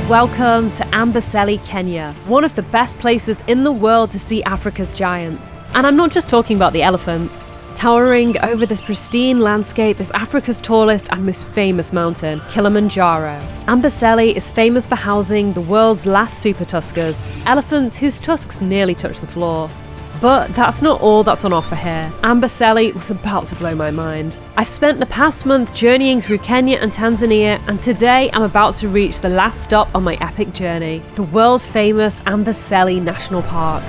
Welcome to Amboseli, Kenya, one of the best places in the world to see Africa's giants. And I'm not just talking about the elephants. Towering over this pristine landscape is Africa's tallest and most famous mountain, Kilimanjaro. Amboseli is famous for housing the world's last super tuskers, elephants whose tusks nearly touch the floor. But that's not all that's on offer here. Amboseli was about to blow my mind. I've spent the past month journeying through Kenya and Tanzania, and today I'm about to reach the last stop on my epic journey, the world famous Amboseli National Park.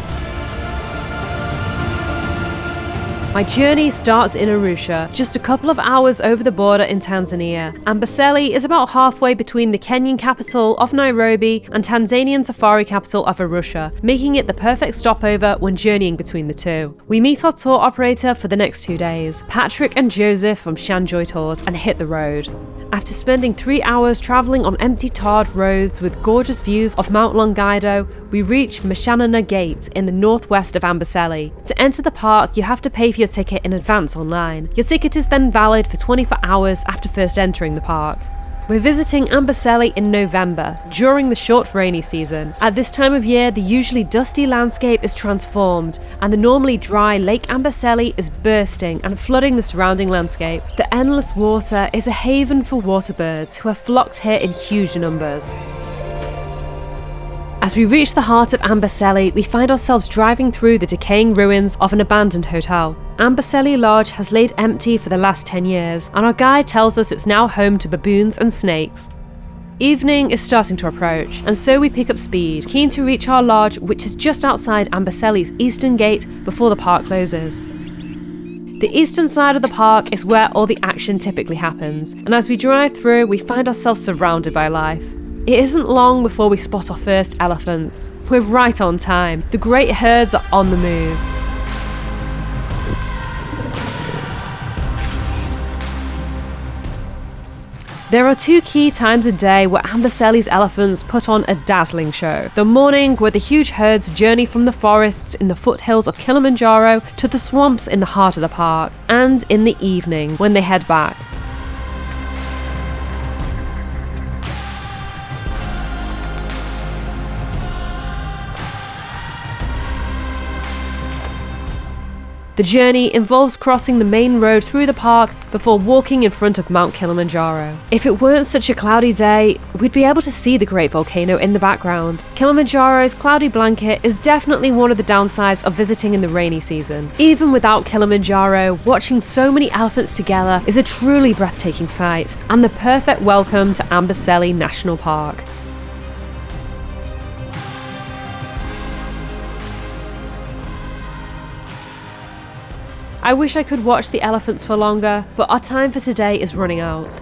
My journey starts in Arusha, just a couple of hours over the border in Tanzania. Amboseli is about halfway between the Kenyan capital of Nairobi and Tanzanian safari capital of Arusha, making it the perfect stopover when journeying between the two. We meet our tour operator for the next 2 days, Patrick and Joseph from Shanjoy Tours, and hit the road. After spending 3 hours travelling on empty tarred roads with gorgeous views of Mount Longido, we reach Mashanana Gate in the northwest of Amboseli. To enter the park, you have to pay for your ticket in advance online. Your ticket is then valid for 24 hours after first entering the park. We're visiting Amboseli in November, during the short rainy season. At this time of year, the usually dusty landscape is transformed, and the normally dry Lake Amboseli is bursting and flooding the surrounding landscape. The endless water is a haven for water birds, who are flocked here in huge numbers. As we reach the heart of Amboseli, we find ourselves driving through the decaying ruins of an abandoned hotel. Amboseli Lodge has laid empty for the last 10 years, and our guide tells us it's now home to baboons and snakes. Evening is starting to approach, and so we pick up speed, keen to reach our lodge, which is just outside Amboseli's eastern gate before the park closes. The eastern side of the park is where all the action typically happens, and as we drive through, we find ourselves surrounded by life. It isn't long before we spot our first elephants. We're right on time. The great herds are on the move. There are 2 key times a day where Amboseli's elephants put on a dazzling show. The morning, where the huge herds journey from the forests in the foothills of Kilimanjaro to the swamps in the heart of the park, and in the evening, when they head back. The journey involves crossing the main road through the park before walking in front of Mount Kilimanjaro. If it weren't such a cloudy day, we'd be able to see the great volcano in the background. Kilimanjaro's cloudy blanket is definitely one of the downsides of visiting in the rainy season. Even without Kilimanjaro, watching so many elephants together is a truly breathtaking sight, and the perfect welcome to Amboseli National Park. I wish I could watch the elephants for longer, but our time for today is running out.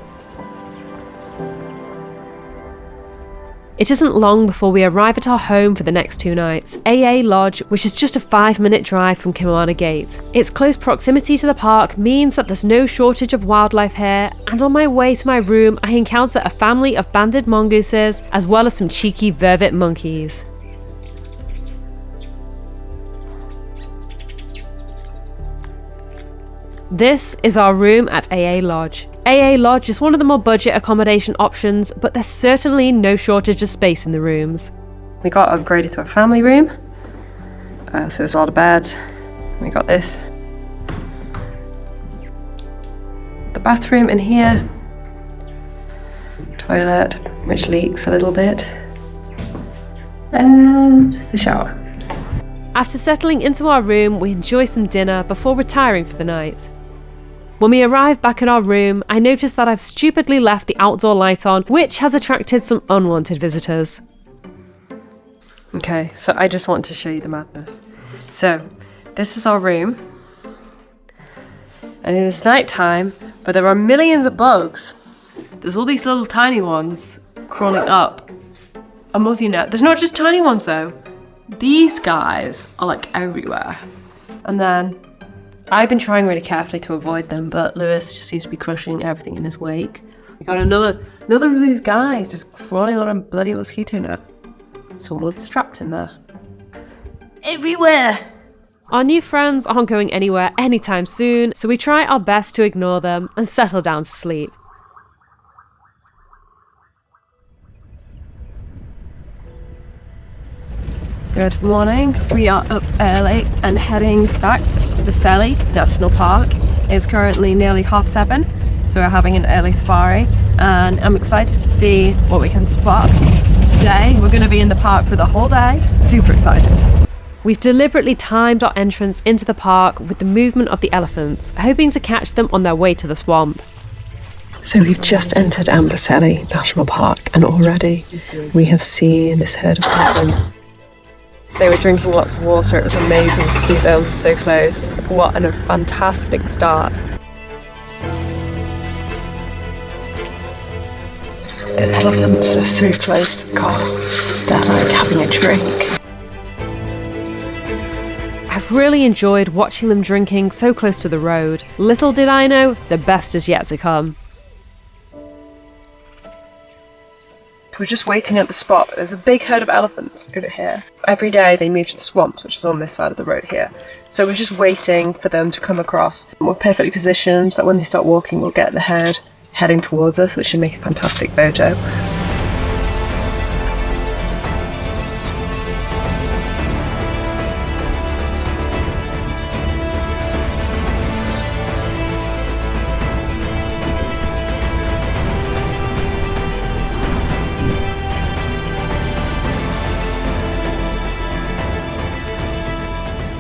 It isn't long before we arrive at our home for the next 2 nights, AA Lodge, which is just a 5-minute drive from Kimana Gate. Its close proximity to the park means that there's no shortage of wildlife here, and on my way to my room I encounter a family of banded mongooses, as well as some cheeky vervet monkeys. This is our room at AA Lodge. AA Lodge is one of the more budget accommodation options, but there's certainly no shortage of space in the rooms. We got upgraded to a family room, so there's a lot of beds. We got this. The bathroom in here. Toilet, which leaks a little bit. And the shower. After settling into our room, we enjoy some dinner before retiring for the night. When we arrive back in our room, I notice that I've stupidly left the outdoor light on, which has attracted some unwanted visitors. Okay, so I just want to show you the madness. So, this is our room. And it is night time, but there are millions of bugs. There's all these little tiny ones crawling up a muzzy net. There's not just tiny ones though. These guys are like everywhere. And then I've been trying really carefully to avoid them, but Lewis just seems to be crushing everything in his wake. We got another of these guys just crawling on a bloody mosquito net. Someone's trapped in there. Everywhere! Our new friends aren't going anywhere anytime soon, so we try our best to ignore them and settle down to sleep. Good morning. We are up early and heading back to Amboseli National Park. It's currently nearly 7:30, so we're having an early safari, and I'm excited to see what we can spot. Today, we're going to be in the park for the whole day. Super excited. We've deliberately timed our entrance into the park with the movement of the elephants, hoping to catch them on their way to the swamp. So we've just entered Amboseli National Park, and already we have seen this herd of elephants. They were drinking lots of water. It was amazing to see them so close. What a fantastic start. The elephants are so close to the car. They're like having a drink. I've really enjoyed watching them drinking so close to the road. Little did I know, the best is yet to come. We're just waiting at the spot. There's a big herd of elephants over here. Every day they move to the swamps, which is on this side of the road here. So we're just waiting for them to come across. We're perfectly positioned so that when they start walking, we'll get the herd heading towards us, which should make a fantastic photo.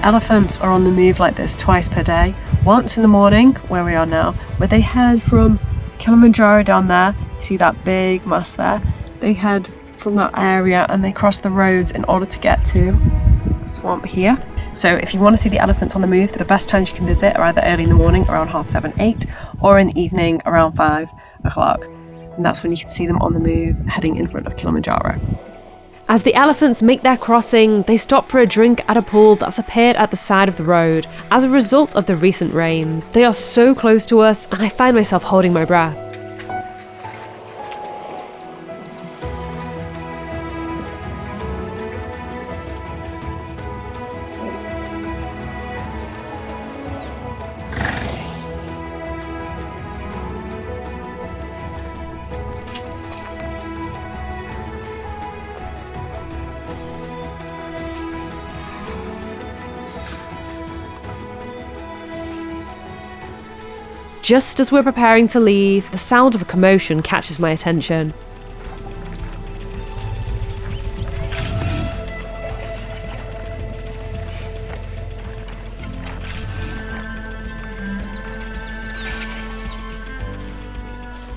Elephants are on the move like this twice per day. Once in the morning, where we are now, where they head from Kilimanjaro down there. You see that big mass there? They head from that area and they cross the roads in order to get to the swamp here. So if you want to see the elephants on the move, the best times you can visit are either early in the morning around 7:30, 8, or in the evening around 5 o'clock. And that's when you can see them on the move heading in front of Kilimanjaro. As the elephants make their crossing, they stop for a drink at a pool that's appeared at the side of the road as a result of the recent rain. They are so close to us, and I find myself holding my breath. Just as we're preparing to leave, the sound of a commotion catches my attention.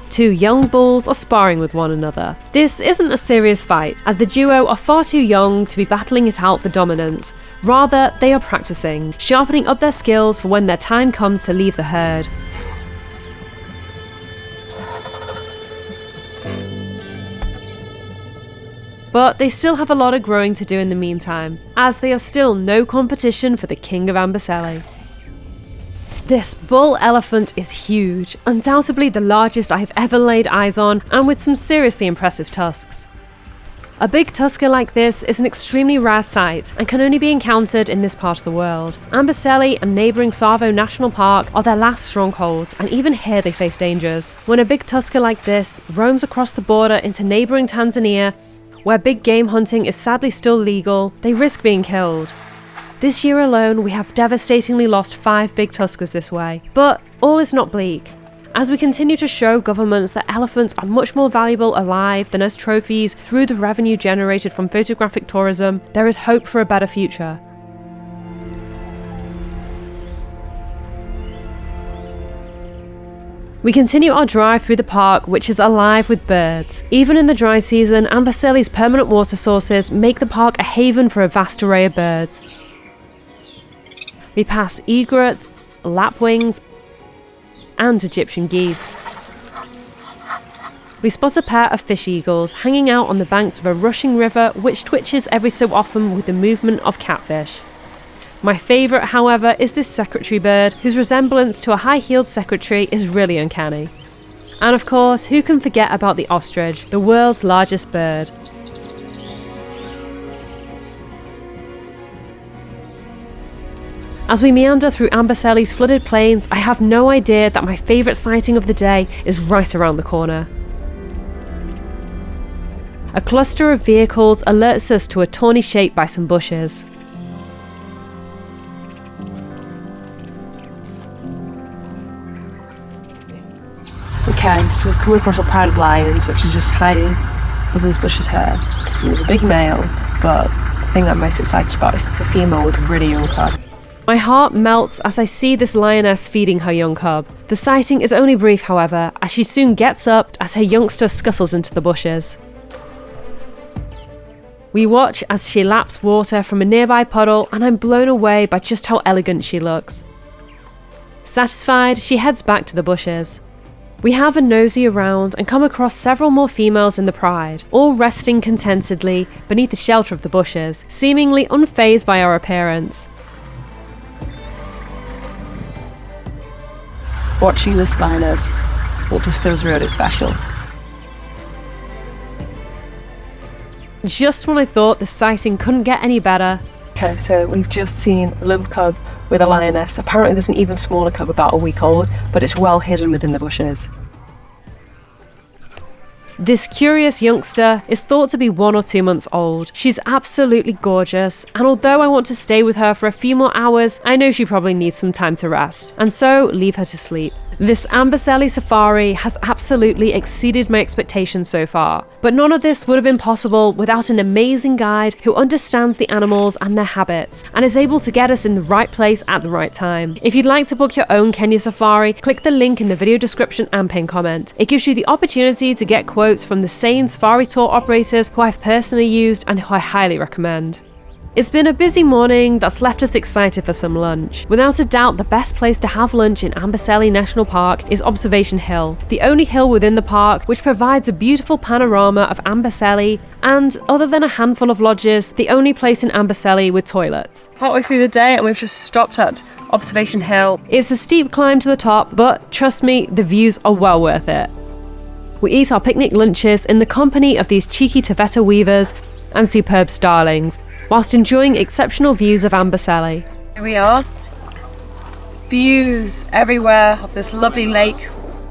Two young bulls are sparring with one another. This isn't a serious fight, as the duo are far too young to be battling it out for dominance. Rather, they are practicing, sharpening up their skills for when their time comes to leave the herd. But they still have a lot of growing to do in the meantime, as they are still no competition for the king of Amboseli. This bull elephant is huge, undoubtedly the largest I have ever laid eyes on, and with some seriously impressive tusks. A big tusker like this is an extremely rare sight and can only be encountered in this part of the world. Amboseli and neighbouring Tsavo National Park are their last strongholds, and even here they face dangers. When a big tusker like this roams across the border into neighbouring Tanzania, where big game hunting is sadly still legal, they risk being killed. This year alone, we have devastatingly lost 5 big tuskers this way. But all is not bleak. As we continue to show governments that elephants are much more valuable alive than as trophies through the revenue generated from photographic tourism, there is hope for a better future. We continue our drive through the park, which is alive with birds. Even in the dry season, Amboseli's permanent water sources make the park a haven for a vast array of birds. We pass egrets, lapwings, and Egyptian geese. We spot a pair of fish eagles hanging out on the banks of a rushing river which twitches every so often with the movement of catfish. My favourite, however, is this secretary bird, whose resemblance to a high-heeled secretary is really uncanny. And of course, who can forget about the ostrich, the world's largest bird? As we meander through Amboseli's flooded plains, I have no idea that my favourite sighting of the day is right around the corner. A cluster of vehicles alerts us to a tawny shape by some bushes. Okay, so we've come across a pride of lions which are just hiding under these bushes here. There's a big male, but the thing I'm most excited about is it's a female with a really young cub. My heart melts as I see this lioness feeding her young cub. The sighting is only brief, however, as she soon gets up as her youngster scuttles into the bushes. We watch as she laps water from a nearby puddle, and I'm blown away by just how elegant she looks. Satisfied, she heads back to the bushes. We have a nosy around and come across several more females in the pride, all resting contentedly beneath the shelter of the bushes, seemingly unfazed by our appearance. Watching this lioness, it just feels really special. Just when I thought the sighting couldn't get any better. Okay, so we've just seen a little cub with a lioness. Apparently there's an even smaller cub about a week old, but it's well hidden within the bushes. This curious youngster is thought to be 1 or 2 months old. She's absolutely gorgeous, and although I want to stay with her for a few more hours, I know she probably needs some time to rest, and so leave her to sleep. This Amboseli safari has absolutely exceeded my expectations so far, but none of this would have been possible without an amazing guide who understands the animals and their habits, and is able to get us in the right place at the right time. If you'd like to book your own Kenya safari, click the link in the video description and pin comment. It gives you the opportunity to get quotes from the same safari tour operators who I've personally used and who I highly recommend. It's been a busy morning that's left us excited for some lunch. Without a doubt, the best place to have lunch in Amboseli National Park is Observation Hill, the only hill within the park which provides a beautiful panorama of Amboseli and, other than a handful of lodges, the only place in Amboseli with toilets. Partway through the day and we've just stopped at Observation Hill. It's a steep climb to the top, but trust me, the views are well worth it. We eat our picnic lunches in the company of these cheeky taffeta weavers and superb starlings, whilst enjoying exceptional views of Amboseli. Here we are. Views everywhere of this lovely lake.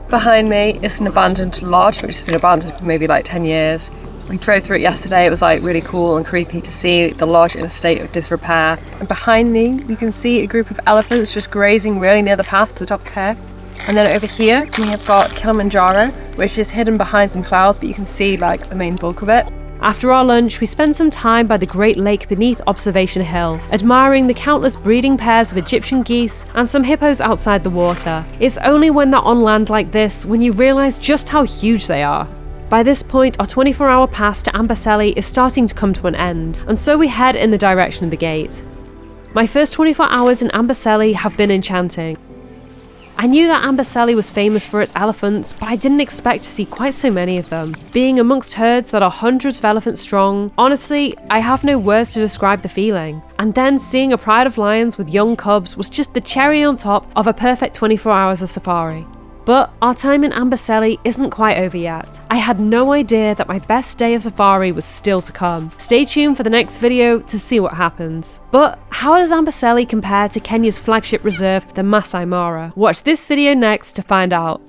Behind me is an abandoned lodge, which has been abandoned for maybe like 10 years. We drove through it yesterday. It was like really cool and creepy to see the lodge in a state of disrepair. And behind me, you can see a group of elephants just grazing really near the path to the top of here. And then over here, we have got Kilimanjaro, which is hidden behind some clouds, but you can see like the main bulk of it. After our lunch, we spent some time by the Great Lake beneath Observation Hill, admiring the countless breeding pairs of Egyptian geese and some hippos outside the water. It's only when they're on land like this when you realise just how huge they are. By this point, our 24-hour pass to Amboseli is starting to come to an end, and so we head in the direction of the gate. My first 24 hours in Amboseli have been enchanting. I knew that Amboseli was famous for its elephants, but I didn't expect to see quite so many of them. Being amongst herds that are hundreds of elephants strong, honestly, I have no words to describe the feeling. And then seeing a pride of lions with young cubs was just the cherry on top of a perfect 24 hours of safari. But our time in Amboseli isn't quite over yet. I had no idea that my best day of safari was still to come. Stay tuned for the next video to see what happens. But how does Amboseli compare to Kenya's flagship reserve, the Masai Mara? Watch this video next to find out.